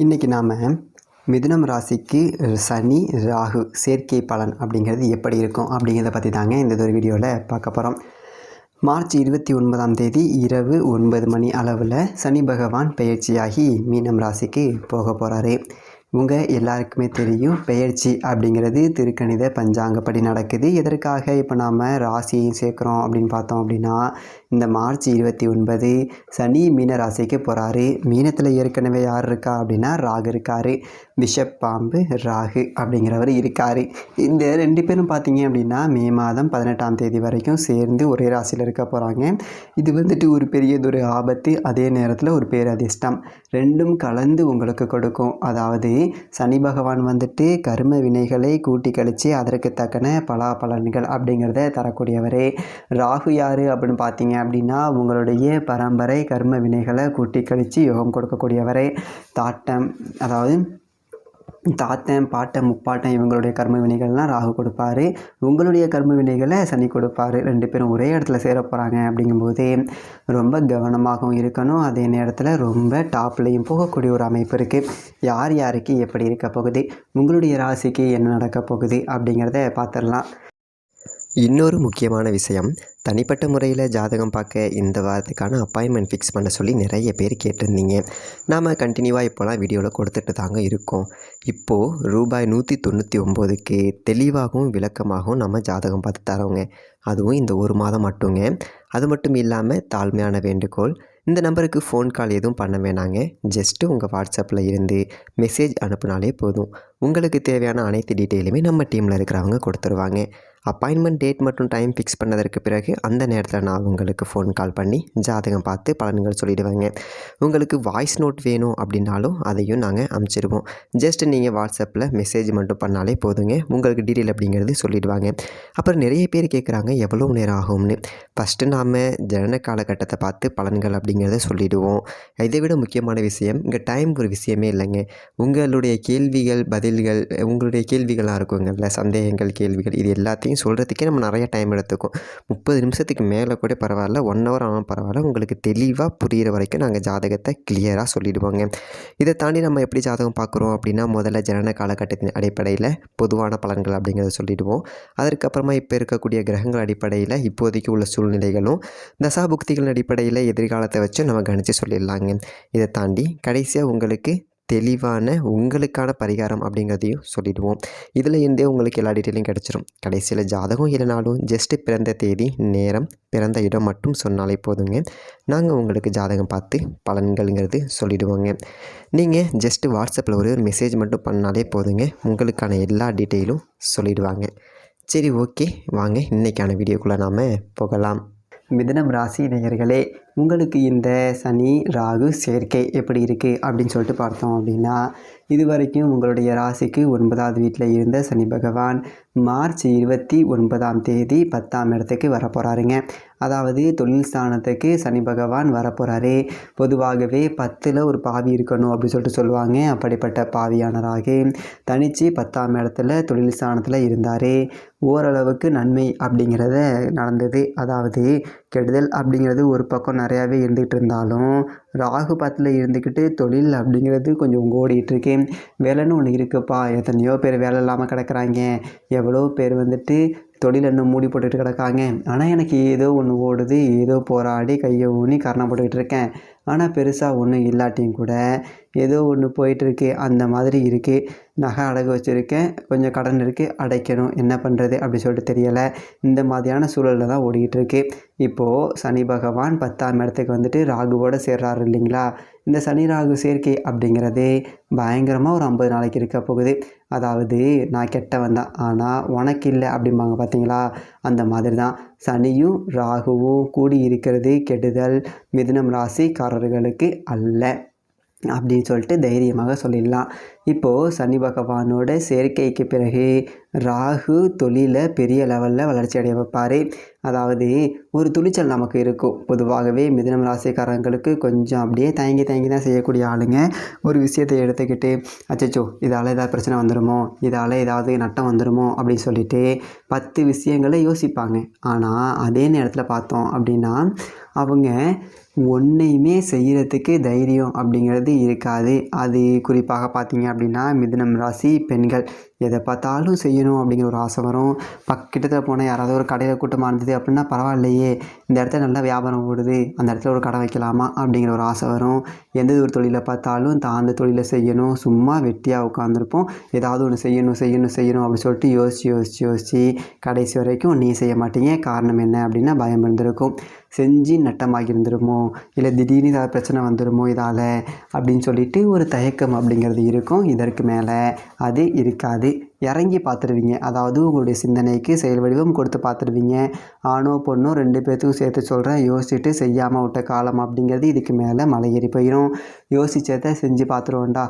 இன்றைக்கி நாம் மிதுனம் ராசிக்கு சனி ராகு சேர்க்கை பலன் அப்படிங்கிறது எப்படி இருக்கும் அப்படிங்கிறத பற்றி தாங்க இந்த ஒரு வீடியோவில் பார்க்க போகிறோம். மார்ச் 29ஆம் தேதி இரவு 9 மணி அளவில் சனி பகவான் பெயர்ச்சியாகி மீனம் ராசிக்கு போக போகிறாரு. உங்கள் எல்லாருக்குமே தெரியும், பெயர்ச்சி அப்படிங்கிறது திருக்கணித பஞ்சாங்கப்படி நடக்குது. எதற்காக இப்போ நாம் ராசியையும் சேர்க்குறோம் அப்படின்னு பார்த்தோம் அப்படின்னா, இந்த மார்ச் 29 சனி மீன ராசிக்கு போகிறாரு. மீனத்தில் ஏற்கனவே யார் இருக்கா அப்படின்னா ராகு இருக்கார். விஷப்பாம்பு ராகு அப்படிங்கிறவர் இருக்கார். இந்த 2 பேரும் பார்த்தீங்க அப்படின்னா மே மாதம் 18ஆம் தேதி வரைக்கும் சேர்ந்து ஒரே ராசியில் இருக்க போகிறாங்க. இது வந்துட்டு ஒரு பெரியதொரு ஆபத்து, அதே நேரத்தில் ஒரு பேரதிர்ஷ்டம், ரெண்டும் கலந்து உங்களுக்கு கொடுக்கும். அதாவது சனி பகவான் வந்துட்டு கர்ம வினைகளை கூட்டி கழித்து அதற்கு தக்கன பலாபலன்கள் அப்படிங்கிறத தரக்கூடியவரே. ராகு யார் அப்படின்னு பார்த்தீங்க அப்படின்னா உங்களுடைய பரம்பரை கர்ம வினைகளை கூட்டி கழித்து யோகம் கொடுக்கக்கூடியவரே. அதாவது தாத்தன் பாட்டன் முப்பாட்டன் இவங்களுடைய கர்ம வினைகள்லாம் ராகு கொடுப்பாரு. உங்களுடைய கர்ம வினைகளை சனி கொடுப்பாரு. 2 பேரும் ஒரே இடத்துல சேர போகிறாங்க. அப்படிங்கும்போது ரொம்ப கவனமாகவும் இருக்கணும். அதே நேரத்தில் ரொம்ப டாப்லேயும் போகக்கூடிய ஒரு அமைப்பு இருக்குது. யார் யாருக்கு எப்படி இருக்க போகுது, உங்களுடைய ராசிக்கு என்ன நடக்க போகுது அப்படிங்கிறத பார்த்துடலாம். இன்னொரு முக்கியமான விஷயம், தனிப்பட்ட முறையில் ஜாதகம் பார்க்க இந்த வாரத்துக்கான அப்பாயின்மெண்ட் ஃபிக்ஸ் பண்ண சொல்லி நிறைய பேர் கேட்டிருந்தீங்க. நாம் கண்டினியூவாக இப்போலாம் வீடியோவில் கொடுத்துட்டு தாங்க இருக்கோம். இப்போது ரூபாய் 199க்கு தெளிவாகவும் விளக்கமாகவும் நம்ம ஜாதகம் பார்த்து தரோங்க. அதுவும் இந்த ஒரு மாதம் மட்டுங்க. அது மட்டும் இல்லாமல் தாழ்மையான வேண்டுகோள், இந்த நம்பருக்கு ஃபோன் கால் எதுவும் பண்ண வேணாங்க. ஜஸ்ட்டு உங்கள் வாட்ஸ்அப்பில் இருந்து மெசேஜ் அனுப்புனாலே போதும். உங்களுக்கு தேவையான அனைத்து டீட்டெயிலுமே நம்ம டீமில் இருக்கிறவங்க கொடுத்துருவாங்க. அப்பாயின்மெண்ட் டேட் மற்றும் டைம் ஃபிக்ஸ் பண்ணதற்கு பிறகு அந்த நேரத்தில் நான் உங்களுக்கு ஃபோன் கால் பண்ணி ஜாதகம் பார்த்து பலன்கள் சொல்லிவிடுவேங்க. உங்களுக்கு வாய்ஸ் நோட் வேணும் அப்படின்னாலும் அதையும் நாங்கள் அனுப்பிச்சிடுவோம். ஜஸ்ட் நீங்கள் வாட்ஸ்அப்பில் மெசேஜ் மட்டும் பண்ணாலே போதுங்க. உங்களுக்கு டீட்டெயில் அப்படிங்கிறது சொல்லிவிடுவாங்க. அப்புறம் நிறைய பேர் கேட்குறாங்க எவ்வளோ நேரம் ஆகும்னு. ஃபஸ்ட்டு நாம் ஜனன காலகட்டத்தை பார்த்து பலன்கள் அப்படிங்கிறத சொல்லிவிடுவோம். இதை விட முக்கியமான விஷயம், இங்கே டைம் ஒரு விஷயமே இல்லைங்க. உங்களுடைய கேள்விகள் பதில்கள், உங்களுடைய கேள்விகளாக இருக்குங்கள்ல, சந்தேகங்கள் கேள்விகள், இது எல்லாத்தையும் சொல்கிறதுக்கே நம்ம நிறைய டைம் எடுத்துக்கும். 30 நிமிஷத்துக்கு மேலே கூட பரவாயில்ல, 1 ஹவர் ஆனாலும் பரவாயில்ல, உங்களுக்கு தெளிவாக புரிகிற வரைக்கும் நாங்கள் ஜாதகத்தை கிளியராக சொல்லிவிடுவோங்க. இதை தாண்டி நம்ம எப்படி ஜாதகம் பார்க்குறோம் அப்படின்னா, முதல்ல ஜனன காலகட்டத்தின் அடிப்படையில் பொதுவான பலன்கள் அப்படிங்கிறத சொல்லிவிடுவோம். அதற்கப்புறமா இப்போ இருக்கக்கூடிய கிரகங்கள் அடிப்படையில் இப்போதைக்கு உள்ள சூழ்நிலைகளும் தசாபுக்திகளின் அடிப்படையில் எதிர்காலத்தை வச்சு நம்ம கணித்து சொல்லிடலாங்க. இதை தாண்டி கடைசியாக உங்களுக்கு தெளிவான உங்களுக்கான பரிகாரம் அப்படிங்கிறதையும் சொல்லிவிடுவோம். இதில் இருந்தே உங்களுக்கு எல்லா டீட்டெயிலும் கிடச்சிரும். கடைசியில் ஜாதகம் இல்லைனாலும் ஜஸ்ட்டு பிறந்த தேதி, நேரம், பிறந்த இடம் மட்டும் சொன்னாலே போதுங்க. நாங்கள் உங்களுக்கு ஜாதகம் பார்த்து பலன்கள்ங்கிறது சொல்லிவிடுவோங்க. நீங்கள் ஜஸ்ட்டு வாட்ஸ்அப்பில் ஒரு மெசேஜ் மட்டும் பண்ணாலே போதுங்க. உங்களுக்கான எல்லா டீட்டெயிலும் சொல்லிவிடுவாங்க. சரி, ஓகே, வாங்க இன்றைக்கான வீடியோக்குள்ளே நாம் போகலாம். மிதுனம் ராசி நேயர்களே, உங்களுக்கு இந்த சனி ராகு சேர்க்கை எப்படி இருக்குது அப்படின்னு சொல்லிட்டு பார்த்தோம் அப்படின்னா, இது வரைக்கும் உங்களுடைய ராசிக்கு 9வது வீட்டில் இருந்த சனி பகவான் மார்ச் 29ஆம் தேதி 10ஆம் இடத்துக்கு வரப்போகிறாருங்க. அதாவது தொழில் ஸ்தானத்துக்கு சனி பகவான் வரப்போகிறாரு. பொதுவாகவே 10ல் ஒரு பாவி இருக்கணும் அப்படின்னு சொல்லிட்டு சொல்லுவாங்க. அப்படிப்பட்ட பாவியானராக தனித்து 10ஆம் இடத்துல தொழில் ஸ்தானத்தில் இருந்தார். ஓரளவுக்கு நன்மை அப்படிங்கிறத நடந்தது. அதாவது கெடுதல் அப்படிங்கிறது ஒரு பக்கம் நிறையாவே இருந்துகிட்டு இருந்தாலும், ராகு 10ல் இருந்துக்கிட்டு தொழில் அப்படிங்கிறது கொஞ்சம் ஓடிட்டுருக்கு. வேலைன்னு ஒன்று இருக்குப்பா, எத்தனையோ பேர் வேலை இல்லாமல் கிடக்குறாங்க, எவ்வளோ பேர் வந்துட்டு தொழில் இன்னும் மூடி போட்டுக்கிட்டு கிடக்காங்க. ஆனால் எனக்கு ஏதோ ஒன்று ஓடுது, ஏதோ போராடி கையை ஊனி கரணம் போட்டுக்கிட்டு இருக்கேன். ஆனால் பெருசாக ஒன்றும் இல்லாட்டியும் கூட ஏதோ ஒன்று போயிட்டுருக்கு, அந்த மாதிரி இருக்குது. நகை அடகு வச்சுருக்கேன், கொஞ்சம் கடன் இருக்குது, அடைக்கணும், என்ன பண்ணுறது அப்படி சொல்லிட்டு தெரியலை. இந்த மாதிரியான சூழலில் தான் ஓடிக்கிட்டு இருக்கு. இப்போது சனி பகவான் 10ஆம் இடத்துக்கு வந்துட்டு ராகுவோடு சேர்றாரு இல்லைங்களா. இந்த சனி ராகு சேர்க்கை அப்படிங்கிறது பயங்கரமாக ஒரு 50 நாளைக்கு இருக்க போகுது. அதாவது நான் கெட்டவன் தான், ஆனால் உனக்கு இல்லை அப்படிம்பாங்க பார்த்தீங்களா, அந்த மாதிரி தான். சனியும் ராகுவும் கூடி இருக்கிறது கெடுதல், மிதுனம் ராசிக்காரர்களுக்கு அல்ல அப்படின்னு சொல்லிட்டு தைரியமாக சொல்லிடலாம். இப்போது சனி பகவானோட சேர்க்கைக்கு பிறகு ராகு தொழிலை பெரிய லெவலில் வளர்ச்சி அடைய வைப்பார். அதாவது ஒரு துணிச்சல் நமக்கு இருக்கும். பொதுவாகவே மிதுனம் ராசிக்காரங்களுக்கு கொஞ்சம் அப்படியே தயங்கி தான் செய்யக்கூடிய ஆளுங்க. ஒரு விஷயத்தை எடுத்துக்கிட்டு அச்சச்சோ இதால் ஏதாவது பிரச்சனை வந்துடுமோ, இதால் ஏதாவது நட்டம் வந்துடுமோ அப்படின்னு சொல்லிட்டு 10 விஷயங்களை யோசிப்பாங்க. ஆனால் அதே நேரத்தில் பார்த்தோம் அப்படின்னா அவங்க ஒன்றையுமே செய்கிறதுக்கு தைரியம் அப்படிங்கிறது இருக்காது. அது குறிப்பாக பார்த்தீங்க அப்படின்னா மிதுனம் ராசி பெண்கள் எதை பார்த்தாலும் செய்யணும் அப்படிங்கிற ஒரு ஆசை வரும். கிட்டத்தட்ட போனால் யாராவது ஒரு கடையில் கூட்டமாக இருந்தது அப்படின்னா பரவாயில்லையே, இந்த இடத்துல நல்லா வியாபாரம் ஓடுது, அந்த இடத்துல ஒரு கடை வைக்கலாமா அப்படிங்கிற ஒரு ஆசை வரும். எந்த ஒரு தொழிலை பார்த்தாலும் தான் அந்த தொழிலை செய்யணும், சும்மா வெட்டியாக உட்காந்துருப்போம். ஏதாவது ஒன்று செய்யணும் அப்படின்னு சொல்லிட்டு யோசித்து கடைசி வரைக்கும் நீ செய்ய மாட்டீங்க. காரணம் என்ன அப்படின்னா பயம் இருந்திருக்கும். செஞ்சு நட்டமாகி இருந்துருமோ, இல்லை திடீர்னு ஏதாவது பிரச்சனை வந்துடுமோ இதால் அப்படின்னு சொல்லிட்டு ஒரு தயக்கம் அப்படிங்கிறது இருக்கும். இதற்கு மேலே அது இருக்காது. இறங்கி பார்த்துருவீங்க. அதாவது உங்களுடைய சிந்தனைக்கு செயல் வடிவம் கொடுத்து பார்த்துருவீங்க. ஆணோ பொண்ணோ 2 பேர்த்துக்கும் சேர்த்து சொல்கிறேன், யோசிச்சுட்டு செய்யாமல் விட்ட காலம் அப்படிங்கிறது இதுக்கு மேலே மலை ஏறி போயிடும். யோசிச்சதை செஞ்சு பார்த்துருவோண்டா,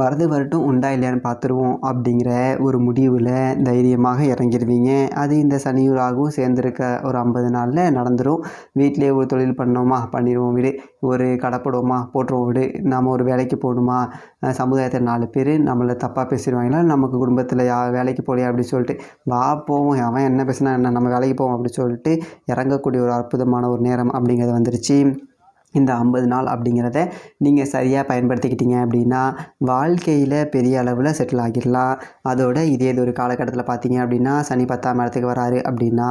வரட்டும் உண்டா இல்லையான்னு பார்த்துருவோம் அப்படிங்கிற ஒரு முடிவில் தைரியமாக இறங்கிடுவீங்க. அது இந்த சனியும் ராகுவும் சேர்ந்துருக்க ஒரு 50 நாளில் நடந்துடும். வீட்டிலே ஒரு தொழில் பண்ணோமா பண்ணிடுவோம் விடு, ஒரு கடை போடுவோமா போட்டுருவோம் விடு, நம்ம ஒரு வேலைக்கு போகணுமா, சமுதாயத்தில் 4 பேர் நம்மளை தப்பாக பேசிடுவாங்களா, நமக்கு குடும்பத்தில் வேலைக்கு போகலையா அப்படின்னு சொல்லிட்டு வா போவோம், அவன் என்ன பேசினா என்ன, நம்ம வேலைக்கு போவோம் அப்படின்னு சொல்லிட்டு இறங்கக்கூடிய ஒரு அற்புதமான ஒரு நேரம் அப்படிங்கிறது வந்துருச்சு. இந்த 50 நாள் அப்படிங்கிறத நீங்கள் சரியாக பயன்படுத்திக்கிட்டீங்க அப்படின்னா வாழ்க்கையில் பெரிய அளவில் செட்டில் ஆகிடலாம். அதோட இதே ஒரு காலகட்டத்தில் பார்த்தீங்க அப்படின்னா சனி 10ஆம் இடத்துக்கு வராரு அப்படின்னா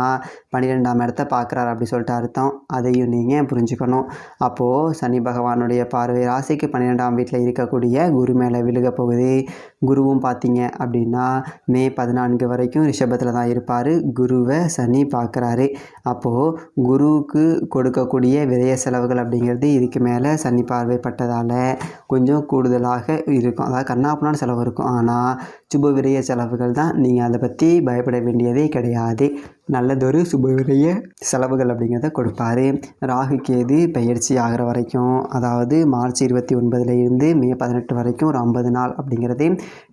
12ஆம் இடத்த பார்க்குறாரு அப்படி சொல்லிட்டு அர்த்தம். அதையும் நீங்கள் புரிஞ்சுக்கணும். அப்போது சனி பகவானுடைய பார்வை ராசிக்கு 12ஆம் வீட்டில் இருக்கக்கூடிய குரு மேலே விழுக போகுது. குருவும் பார்த்தீங்க அப்படின்னா மே 14 வரைக்கும் ரிஷபத்தில் தான் இருப்பார். குருவை சனி பார்க்குறாரு. அப்போது குருவுக்கு கொடுக்கக்கூடிய விரய செலவுகள் அப்படிங்கிறது இதுக்கு மேலே சனி பார்வைப்பட்டதால் கொஞ்சம் கூடுதலாக இருக்கும். அதாவது கண்ணாப்புனான செலவு இருக்கும். ஆனால் சுப விரய செலவுகள் தான். நீங்கள் அதை பற்றி பயப்பட வேண்டியதே கிடையாது. நல்லதொரு சுப விரய செலவுகள் அப்படிங்கிறத கொடுப்பாரு. ராகு கேது பயிற்சி ஆகிற வரைக்கும், அதாவது மார்ச் 29 இருந்து மே 18 வரைக்கும் ஒரு 50 நாள் அப்படிங்கிறது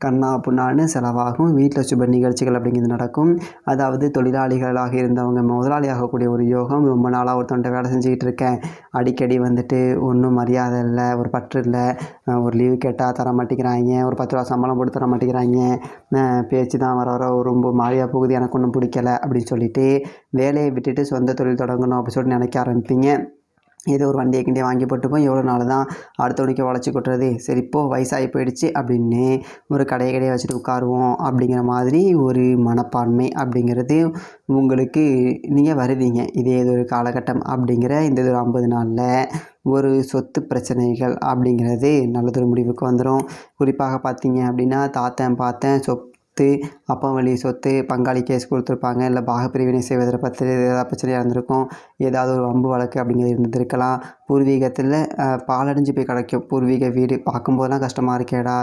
கண்ணா புண்ணான்னு செலவாகும். வீட்டில் சுப நிகழ்ச்சிகள் அப்படிங்கிறது நடக்கும். அதாவது தொழிலாளிகளாக இருந்தவங்க முதலாளி ஆகக்கூடிய ஒரு யோகம். ரொம்ப நாளாக ஒருத்தவன்ட்ட வேலை செஞ்சுக்கிட்டு இருக்கேன், அடிக்கடி வந்துட்டு ஒன்றும் மரியாதை இல்லை, ஒரு பற்று இல்லை, ஒரு லீவு கேட்டால் தர மாட்டேங்கிறாங்க, ஒரு 10 ரூபா சம்பளம் போட்டு தர மாட்டேங்கிறாங்க, பேச்சு தான் வர ரொம்ப மாறியாக போகுது, எனக்கு ஒன்றும் பிடிக்கலை அப்படின்னு சொல்லிட்டு வேலையை விட்டுட்டு சொந்த தொழில் தொடங்கணும் அப்படின்னு சொல்லிட்டு நினைக்க ஆரம்பிப்பீங்க. ஏதோ ஒரு வண்டியை கிண்டியை வாங்கி போட்டுப்போம், எவ்வளோ நாள் தான் அடுத்தவனுக்கு உழைச்சி கொட்டுறது, சரி இப்போ வயசாகி போயிடுச்சு அப்படின்னு ஒரு கடையை வச்சுட்டு உட்காருவோம் அப்படிங்கிற மாதிரி ஒரு மனப்பான்மை அப்படிங்கிறது உங்களுக்கு நீங்கள் வருவீங்க. இதே ஒரு காலகட்டம் அப்படிங்கிற இந்த ஒரு 50 நாளில் ஒரு சொத்து பிரச்சனைகள் அப்படிங்கிறது நல்லதொரு முடிவுக்கு வந்துடும். குறிப்பாக பார்த்தீங்க அப்படின்னா பார்த்தேன் சொத்து, அப்பா வழி சொத்து, பங்காளி கேஸ் கொடுத்துருப்பாங்க, இல்லை பாகப்பிரிவினை செய்வதை பற்றி ஏதாவது பிரச்சனையாக இருந்திருக்கும், ஏதாவது ஒரு வம்பு வழக்கு அப்படிங்கிறது இருந்திருக்கலாம். பூர்வீகத்தில் பாலடைஞ்சு போய் கிடைக்கும். பூர்வீக வீடு பார்க்கும்போதெல்லாம் கஷ்டமாக இருக்கேடா,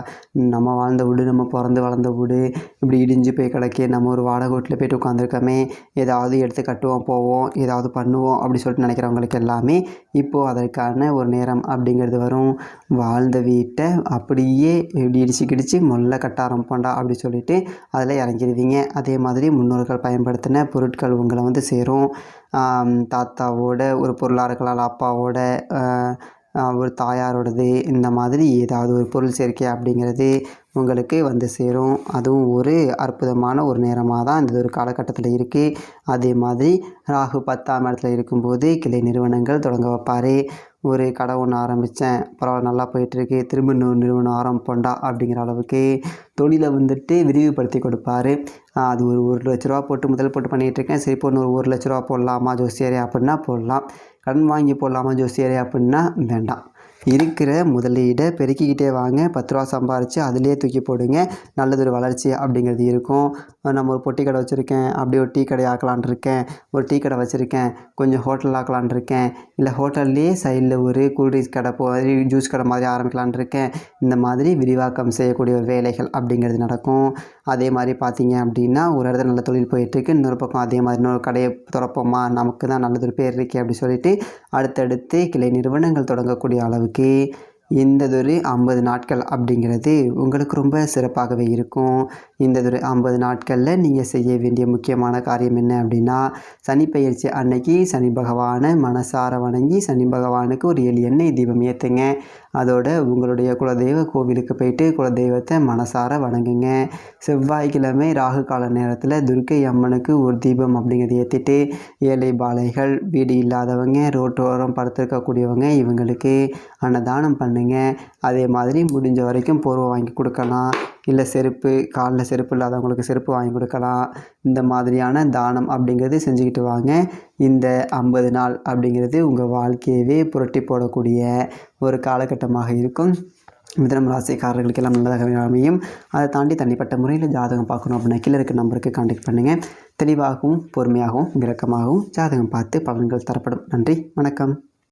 நம்ம வாழ்ந்த வீடு, நம்ம பிறந்து வளர்ந்த வீடு இப்படி இடிஞ்சு போய் கிடக்கே, நம்ம ஒரு வாடகை வீட்டில் போய்ட்டு உட்காந்துருக்கோமே, ஏதாவது எடுத்து கட்டுவோம் போவோம், ஏதாவது பண்ணுவோம் அப்படி சொல்லிட்டு நினைக்கிறவங்களுக்கு எல்லாமே இப்போது அதற்கான ஒரு நேரம் அப்படிங்கிறது வரும். வாழ்ந்த வீட்டை அப்படியே இப்படி இடிச்சு மொல்ல கட்ட ஆரம்பிப்போண்டா அப்படி சொல்லிட்டு அதில் இறங்கிடுவீங்க. அதே மாதிரி முன்னோர்கள் பயன்படுத்தின பொருட்கள் உங்களை வந்து சேரும். தாத்தாவோட ஒரு பொருளாக இருக்கலாம், அப்பாவோட ஒரு தாயாரோடது, இந்த மாதிரி ஏதாவது ஒரு பொருள் சேர்க்கை அப்படிங்கிறது உங்களுக்கு வந்து சேரும். அதுவும் ஒரு அற்புதமான ஒரு நேரமாக தான் இந்த ஒரு காலகட்டத்தில் இருக்குது. அதே மாதிரி ராகு 10ஆம் இடத்துல இருக்கும்போது கிளை நிறுவனங்கள் தொடங்க வைப்பார். ஒரு கடை ஒன்று ஆரம்பித்தேன், பரவாயில்ல நல்லா போயிட்டுருக்கு, திரும்ப இன்னொரு நிறுவனம் ஆரம்பிப்போண்டா அப்படிங்கிற அளவுக்கு தொழிலை வந்துட்டு விரிவுபடுத்தி கொடுப்பாரு. அது ஒரு 1 லட்ச ரூபா போட்டு முதல் போட்டு பண்ணிகிட்ருக்கேன், சரி இப்போ இன்னொரு 1 லட்ச ரூபா போடலாமா ஜோசியரே அப்படின்னா போடலாம், கடன் வாங்கி போடலாமா ஜோசியரே அப்படின்னா வேண்டாம். இருக்கிற முதலீடை பெருக்கிக்கிட்டே வாங்க, 10 ரூபா சம்பாரித்து அதிலே தூக்கி போடுங்க, நல்லதொரு வளர்ச்சி அப்படிங்கிறது இருக்கும். நம்ம ஒரு பொட்டி கடை வச்சுருக்கேன், அப்படியே ஒரு டீ கடை ஆக்கலான் இருக்கேன், ஒரு டீ கடை வச்சுருக்கேன், கொஞ்சம் ஹோட்டல் ஆக்கலான் இருக்கேன், இல்லை ஹோட்டல்லே சைடில் ஒரு கூல்ட்ரிங்க்ஸ் கடை ஜூஸ் கடை மாதிரி ஆரம்பிக்கலான் இருக்கேன், இந்த மாதிரி விரிவாக்கம் செய்யக்கூடிய ஒரு வேலைகள் அப்படிங்கிறது நடக்கும். அதே மாதிரி பார்த்தீங்க அப்படின்னா ஒரு இடத்துல நல்ல தொழில் போயிட்டுருக்கு, இன்னொரு பக்கம் அதே மாதிரி இன்னொரு கடையை திறப்போமா, நமக்கு தான் நல்லதொரு பேர் இருக்கே அப்படி சொல்லிட்டு அடுத்தடுத்து கிளை நிறுவனங்கள் தொடங்கக்கூடிய அளவுக்கு இந்ததொரு 50 நாட்கள் அப்படிங்கிறது உங்களுக்கு ரொம்ப சிறப்பாகவே இருக்கும். இந்ததொரு 50 நாட்களில் நீங்கள் செய்ய வேண்டிய முக்கியமான காரியம் என்ன அப்படின்னா, சனி பெயர்ச்சி அன்னைக்கு சனி பகவானை மனசார வணங்கி சனி பகவானுக்கு ஒரு 7 எண்ணெய் தீபம் ஏற்றுங்க. அதோட உங்களுடைய குலதெய்வ கோவிலுக்கு போயிட்டு குலதெய்வத்தை மனசார வணங்குங்க. செவ்வாய்க்கிழமை ராகு கால நேரத்தில் துர்க்கை அம்மனுக்கு ஒரு தீபம் அப்படிங்கிறத ஏற்றிட்டு, ஏழை பாலைகள், வீடு இல்லாதவங்க, ரோட்டோரம் படுத்திருக்கக்கூடியவங்க இவங்களுக்கு அன்னதானம் பண்ணுங்க. அதே மாதிரி முடிஞ்ச வரைக்கும் போர்வை வாங்கி கொடுக்கலாம், இல்லை செருப்பு, காலில் செருப்பு இல்லாதவங்களுக்கு செருப்பு வாங்கி கொடுக்கலாம். இந்த மாதிரியான தானம் அப்படிங்கிறது செஞ்சுக்கிட்டு வாங்க. இந்த 50 நாள் அப்படிங்கிறது உங்கள் வாழ்க்கையவே புரட்டி போடக்கூடிய ஒரு காலகட்டமாக இருக்கும். மிதுனம் ராசிக்காரர்களுக்கு எல்லாம் நல்லதாக அமையும். அதை தாண்டி தனிப்பட்ட முறையில் ஜாதகம் பார்க்கணும் அப்படின்னா கீழே இருக்க நம்பருக்கு கான்டாக்ட் பண்ணுங்கள். தெளிவாகவும் பொறுமையாகவும் விளக்கமாகவும் ஜாதகம் பார்த்து பலன்கள் தரப்படும். நன்றி, வணக்கம்.